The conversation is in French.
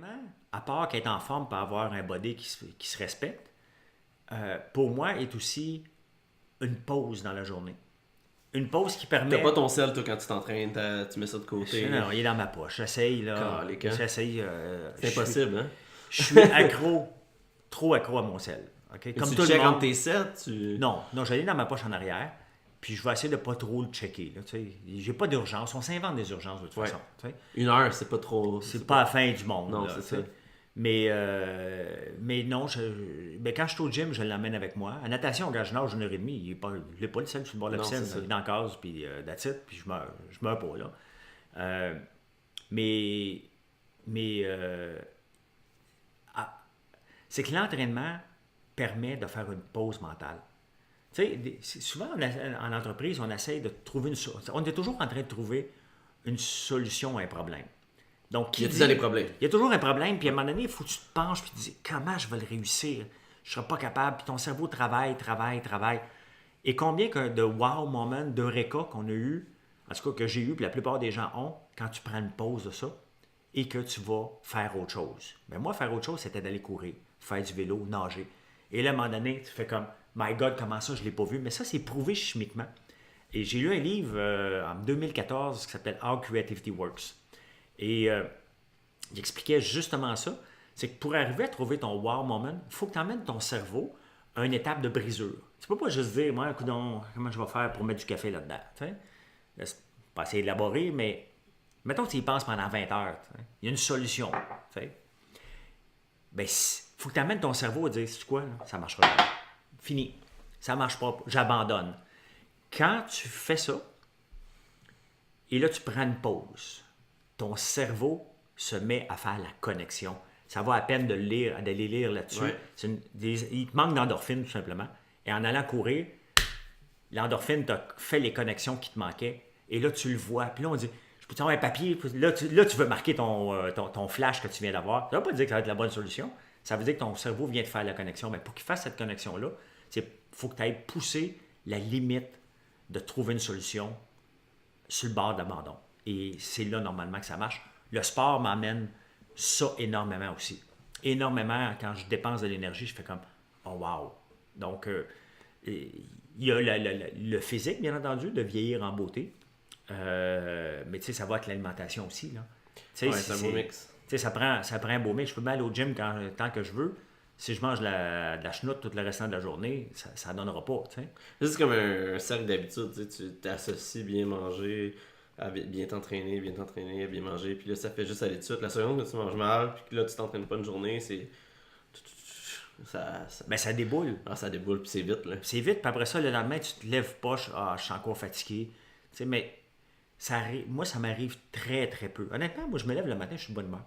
l'entraînement, à part qu'être en forme pour avoir un body qui se respecte, pour moi, est aussi une pause dans la journée. Une pause qui permet... T'as pas ton sel, toi, quand tu t'entraînes, tu mets ça de côté. Non, il est dans ma poche. J'essaye, là. Calique, hein? J'essaye. C'est impossible, hein? Je suis accro, trop accro à mon sel. Okay? Et Comme tu tout le checkes monde. entre tes sets, Non, je l'ai dans ma poche en arrière. Puis je vais essayer de pas trop le checker. Là, j'ai pas d'urgence. On s'invente des urgences de toute façon. T'sais. 1 heure, c'est pas trop... C'est pas la fin du monde. Non, là, c'est ça. Mais non, quand je suis au gym, je l'emmène avec moi. En natation, quand je nage 1h30, il n'est pas le seul sur le bord de la Non, piscine. c'est ça. Il est dans la case, puis that's it, puis je meurs pas. Là. C'est que l'entraînement permet de faire une pause mentale. Tu sais, souvent en entreprise, on essaie de trouver une solution. On est toujours en train de trouver une solution à un problème. Donc, Il y a toujours des problèmes. Il y a toujours un problème, puis à un moment donné, il faut que tu te penches et tu te dis comment je vais le réussir. Je ne serai pas capable, puis ton cerveau travaille. Et combien de wow moments, d'eureka qu'on a eu, en tout cas que j'ai eu, puis la plupart des gens ont, quand tu prends une pause de ça et que tu vas faire autre chose. Ben moi, faire autre chose, c'était d'aller courir, faire du vélo, nager. Et là, à un moment donné, tu fais comme My God, comment ça, je ne l'ai pas vu. Mais ça, c'est prouvé chimiquement. Et j'ai lu un livre en 2014 qui s'appelle How Creativity Works. Et il expliquait justement ça. C'est que pour arriver à trouver ton wow moment, il faut que tu emmènes ton cerveau à une étape de brisure. Tu peux pas juste dire, moi, comment je vais faire pour mettre du café là-dedans. C'est pas assez élaboré, mais mettons que tu y penses pendant 20 heures. T'sais. Il y a une solution. Ben, il faut que tu amènes ton cerveau à dire, c'est quoi, là? Ça marchera pas. Fini. Ça marche pas. J'abandonne. Quand tu fais ça, et là, tu prends une pause, ton cerveau se met à faire la connexion. Ça va à peine d'aller lire là-dessus. Ouais. Il te manque d'endorphine, tout simplement. Et en allant courir, l'endorphine t'a fait les connexions qui te manquaient. Et là, tu le vois. Puis là, on dit, je peux te avoir un papier. Là, tu veux marquer ton flash que tu viens d'avoir. Ça ne veut pas dire que ça va être la bonne solution. Ça veut dire que ton cerveau vient de faire la connexion. Mais pour qu'il fasse cette connexion-là, il faut que tu ailles pousser la limite de trouver une solution sur le bord de l'abandon. Et c'est là, normalement, que ça marche. Le sport m'amène ça énormément aussi. Énormément, quand je dépense de l'énergie, je fais comme « Oh, wow! » Donc, il y a le physique, bien entendu, de vieillir en beauté. Mais tu sais, ça va avec l'alimentation aussi. Là. Ouais, c'est un beau mix. Tu sais, ça prend un beau mix. Je peux même aller au gym tant que je veux. Si je mange de la chenoute tout le restant de la journée, ça ne donnera pas. Tu sais. C'est comme un cercle d'habitude. Tu t'associes bien manger, à bien t'entraîner, à bien manger. Puis là, ça fait juste aller de suite. La seconde que tu manges mal, puis que là, tu t'entraînes pas une journée, c'est... Ben, ça déboule. Ah, ça déboule, puis c'est vite, là. C'est vite, puis après ça, le lendemain, tu te lèves pas, je suis encore fatigué. Tu sais, mais moi, ça m'arrive très, très peu. Honnêtement, moi, je me lève le matin, je suis de bonne humeur.